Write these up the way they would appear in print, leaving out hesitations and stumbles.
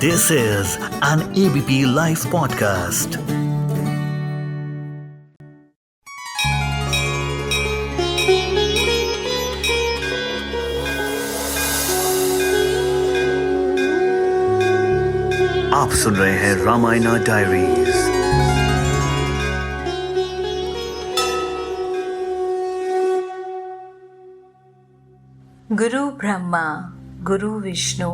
This is an ABP Life podcast. आप सुन रहे हैं रामायणा डायरीज। गुरु ब्रह्मा गुरु विष्णु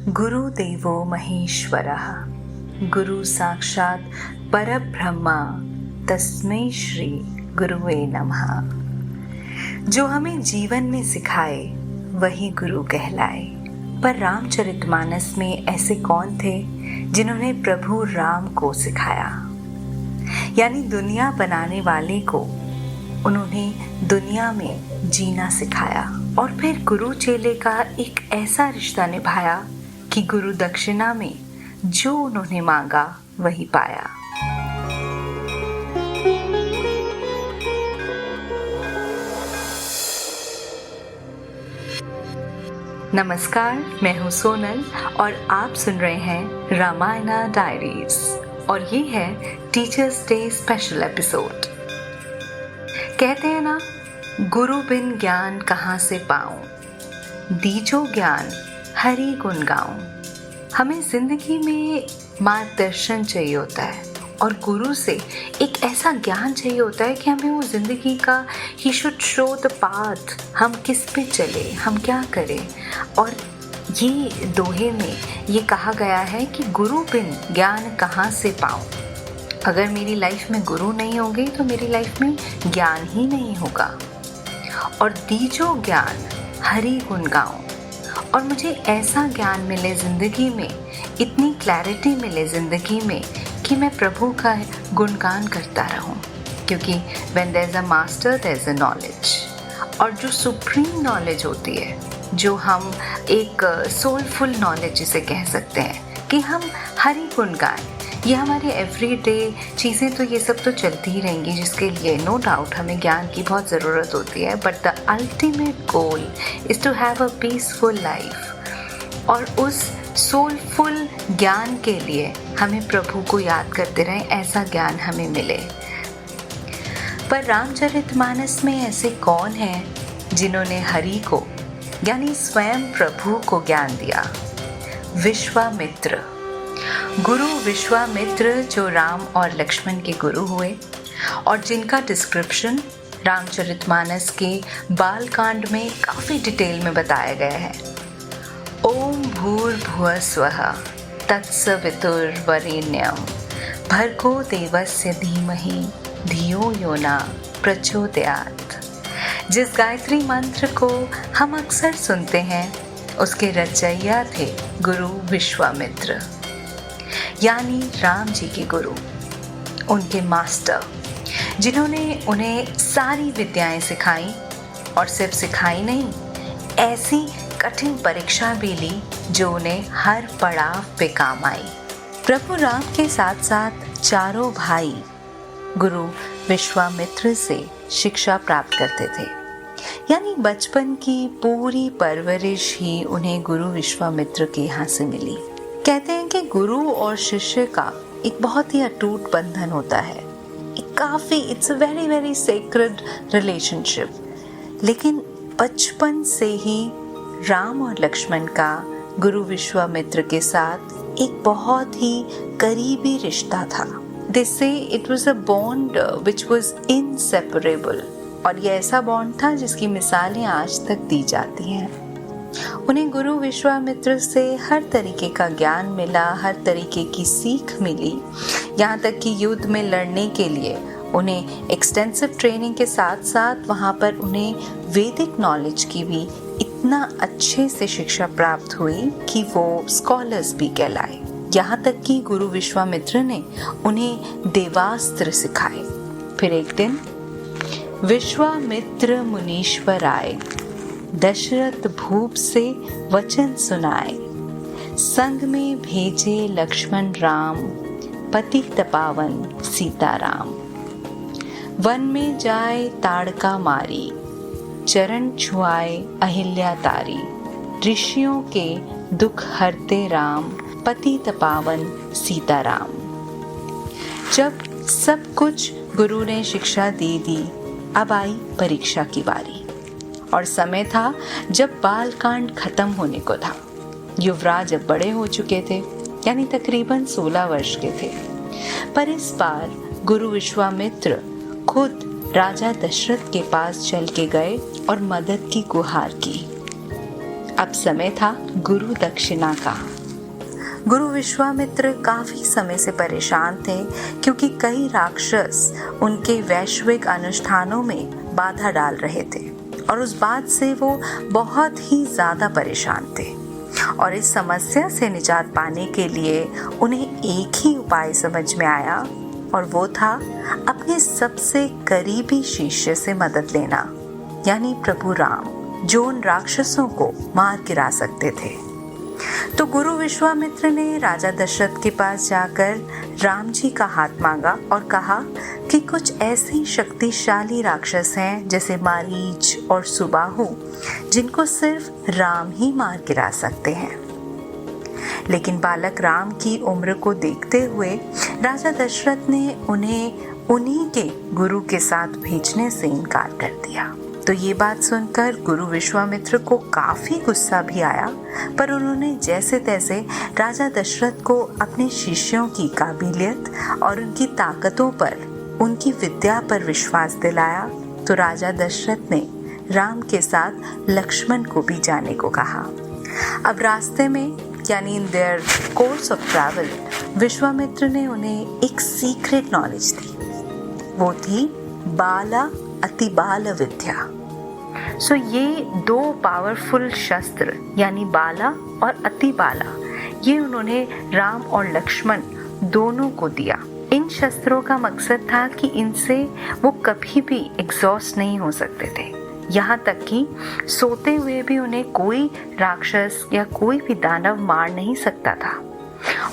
गुरु देवो महेश्वरः गुरु साक्षात परब्रह्मा तस्मै श्री गुरुवे नमः। जो हमें जीवन में सिखाए वही गुरु कहलाए। पर रामचरितमानस में ऐसे कौन थे जिन्होंने प्रभु राम को सिखाया, यानी दुनिया बनाने वाले को उन्होंने दुनिया में जीना सिखाया। और फिर गुरु चेले का एक ऐसा रिश्ता निभाया कि गुरु दक्षिणा में जो उन्होंने मांगा वही पाया। नमस्कार, मैं हूँ सोनल और आप सुन रहे हैं रामायणा डायरीज और ये है टीचर्स डे स्पेशल एपिसोड। कहते हैं ना, गुरु बिन ज्ञान कहाँ से पाऊं, दीजो ज्ञान हरि गुण गाऊं। हमें जिंदगी में मार्गदर्शन चाहिए होता है और गुरु से एक ऐसा ज्ञान चाहिए होता है कि हमें वो जिंदगी का he should show the path, हम किस पे चले, हम क्या करें। और ये दोहे में ये कहा गया है कि गुरु बिन ज्ञान कहाँ से पाऊं। अगर मेरी लाइफ में गुरु नहीं होंगे तो मेरी लाइफ में ज्ञान ही नहीं होगा। और दीजो ज्ञान हरि गुण गाऊं, और मुझे ऐसा ज्ञान मिले ज़िंदगी में, इतनी क्लैरिटी मिले ज़िंदगी में कि मैं प्रभु का गुणगान करता रहूं। क्योंकि when there's a master there's a knowledge। और जो सुप्रीम नॉलेज होती है, जो हम एक सोलफुल नॉलेज जिसे कह सकते हैं कि हम हरि गुण गाएं, ये हमारी एवरीडे चीज़ें तो ये सब तो चलती ही रहेंगी, जिसके लिए नो डाउट हमें ज्ञान की बहुत ज़रूरत होती है। But the ultimate goal is to have a peaceful life. और उस सोलफुल ज्ञान के लिए हमें प्रभु को याद करते रहें, ऐसा ज्ञान हमें मिले। पर रामचरितमानस में ऐसे कौन हैं जिन्होंने हरि को यानी स्वयं प्रभु को ज्ञान दिया? विश्वामित्र, गुरु विश्वामित्र जो राम और लक्ष्मण के गुरु हुए और जिनका डिस्क्रिप्शन रामचरितमानस के बालकांड में काफ़ी डिटेल में बताया गया है। ओम भूर्भुवः स्वः तत्सवितुर्वरेण्यं भर्गो देवस्य धीमहि धियो यो न प्रचोदयात्। जिस गायत्री मंत्र को हम अक्सर सुनते हैं उसके रचयिता थे गुरु विश्वामित्र, यानी राम जी के गुरु, उनके मास्टर, जिन्होंने उन्हें सारी विद्याएं सिखाई। और सिर्फ सिखाई नहीं, ऐसी कठिन परीक्षा भी ली जो उन्हें हर पड़ाव पे काम आई। प्रभु राम के साथ साथ चारों भाई गुरु विश्वामित्र से शिक्षा प्राप्त करते थे, यानी बचपन की पूरी परवरिश ही उन्हें गुरु विश्वामित्र के यहाँ से मिली। कहते हैं कि गुरु और शिष्य का एक बहुत ही अटूट बंधन होता है, it's a very very sacred relationship. लेकिन बचपन से ही राम और लक्ष्मण का गुरु विश्वामित्र के साथ एक बहुत ही करीबी रिश्ता था। They say it was a bond which was inseparable। और ये ऐसा बॉन्ड था जिसकी मिसालें आज तक दी जाती हैं। उन्हें गुरु विश्वामित्र से हर तरीके का ज्ञान मिला, हर तरीके की सीख मिली, यहाँ तक कि युद्ध में लड़ने के लिए उन्हें एक्सटेंसिव ट्रेनिंग के साथ साथ वहाँ पर उन्हें वैदिक नॉलेज की भी इतना अच्छे से शिक्षा प्राप्त हुई कि वो स्कॉलर्स भी कहलाए। यहाँ तक कि गुरु विश्वामित्र ने उन्हें देवास्त्र सिखाए। फिर एक दिन विश्वामित्र मुनीश्वर आए, दशरथ भूप से वचन सुनाए, संग में भेजे लक्ष्मण राम, पतित पावन सीताराम। वन में जाए ताड़का मारी, चरण छुआए अहिल्या तारी। ऋषियों के दुख हरते राम, पतित पावन सीताराम। जब सब कुछ गुरु ने शिक्षा दे दी, अब आई परीक्षा की बारी। और समय था जब बालकांड खत्म होने को था। युवराज अब बड़े हो चुके थे, यानी तकरीबन 16 वर्ष के थे। पर इस बार गुरु विश्वामित्र खुद राजा दशरथ के पास चल के गए और मदद की गुहार की। अब समय था गुरु दक्षिणा का। गुरु विश्वामित्र काफी समय से परेशान थे, क्योंकि कई राक्षस उनके वैश्विक अनुष्ठानों में बाधा डाल रहे थे और उस बात से वो बहुत ही ज्यादा परेशान थे। और इस समस्या से निजात पाने के लिए उन्हें एक ही उपाय समझ में आया, और वो था अपने सबसे करीबी शिष्य से मदद लेना, यानी प्रभु राम, जो उन राक्षसों को मार गिरा सकते थे। तो गुरु विश्वामित्र ने राजा दशरथ के पास जाकर राम जी का हाथ मांगा और कहा कि कुछ ऐसे शक्तिशाली राक्षस हैं जैसे मारीच और सुबाहु, जिनको सिर्फ राम ही मार गिरा सकते हैं। लेकिन बालक राम की उम्र को देखते हुए राजा दशरथ ने उन्हें उन्हीं के गुरु के साथ भेजने से इनकार कर दिया। तो ये बात सुनकर गुरु विश्वामित्र को काफी गुस्सा भी आया, पर उन्होंने जैसे तैसे राजा दशरथ को अपने शिष्यों की काबिलियत और उनकी ताकतों पर, उनकी विद्या पर विश्वास दिलाया। तो राजा दशरथ ने राम के साथ लक्ष्मण को भी जाने को कहा। अब रास्ते में, यानी in their course of travel, Vishwamitra ने उन्हें एक सीक्रेट नॉलेज दी। वो थी बाला अतिबाल विद्या। सो ये दो पावरफुल शस्त्र, यानी बाला और अतिबाला, ये उन्होंने राम और लक्ष्मण दोनों को दिया। इन शस्त्रों का मकसद था कि इनसे वो कभी भी एग्जॉस्ट नहीं हो सकते थे। यहाँ तक कि सोते हुए भी उन्हें कोई राक्षस या कोई भी दानव मार नहीं सकता था।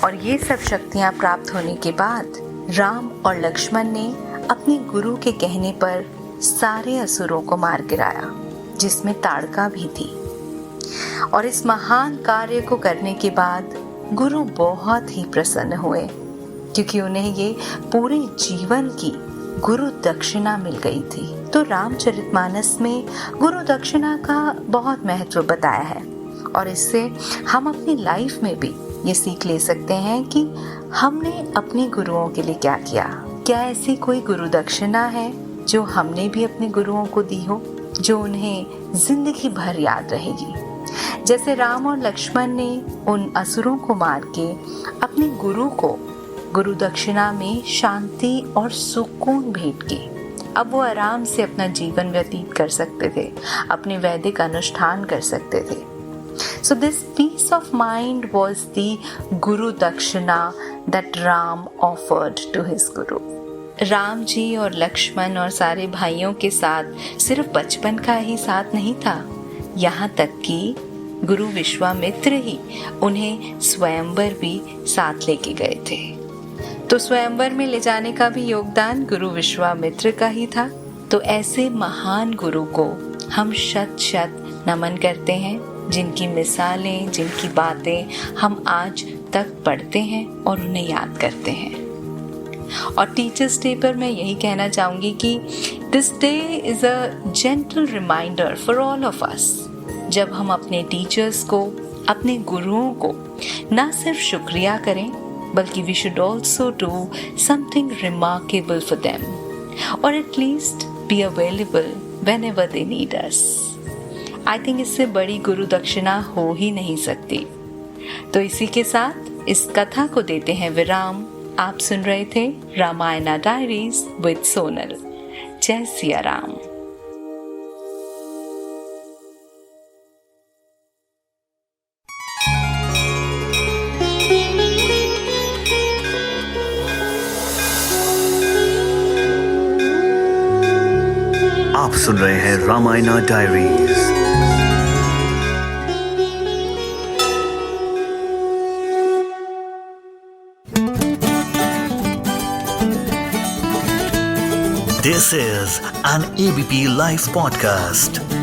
और ये सब शक्तियाँ प्राप्त होने के बाद राम और लक्ष्मण ने अपने गुरु के कहने पर सारे असुरों को मार गिराया, जिसमें ताड़का भी थी। और इस महान कार्य को करने के बाद गुरु बहुत ही प्रसन्न हुए, क्योंकि उन्हें ये पूरे जीवन की गुरु दक्षिणा मिल गई थी। तो रामचरितमानस में गुरु दक्षिणा का बहुत महत्व बताया है, और इससे हम अपनी लाइफ में भी ये सीख ले सकते हैं कि हमने अपने गुरुओं के लिए क्या किया। क्या ऐसी कोई गुरु दक्षिणा है जो हमने भी अपने गुरुओं को दी हो, जो उन्हें जिंदगी भर याद रहेगी। जैसे राम और लक्ष्मण ने उन असुरों को मार के अपने गुरु को गुरु दक्षिणा में शांति और सुकून भेंट की। अब वो आराम से अपना जीवन व्यतीत कर सकते थे, अपने वैदिक अनुष्ठान कर सकते थे। So this peace of mind was the Guru Dakshina that Ram offered to his Guru. Ram ji और लक्ष्मण और सारे भाइयों के साथ सिर्फ बचपन का ही साथ नहीं था, यहाँ तक कि गुरु विश्वामित्र ही उन्हें स्वयंवर भी साथ लेके गए थे। तो स्वयंवर में ले जाने का भी योगदान गुरु विश्वामित्र का ही था। तो ऐसे महान गुरु को हम शत शत नमन करते हैं, जिनकी मिसालें, जिनकी बातें हम आज तक पढ़ते हैं और उन्हें याद करते हैं। और टीचर्स डे पर मैं यही कहना चाहूँगी कि this day is a gentle reminder for all of us. जब हम अपने टीचर्स को, अपने गुरुओं को ना सिर्फ शुक्रिया करें, बल्कि we should also do something remarkable for them, और at least be available whenever they need us. I think इससे बड़ी गुरु दक्षिणा हो ही नहीं सकती। तो इसी के साथ इस कथा को देते हैं विराम। आप सुन रहे थे रामायणा डायरीज विद सोनल। जय सिया राम। आप सुन रहे हैं Ramayana diaries. This is an ABP Life podcast.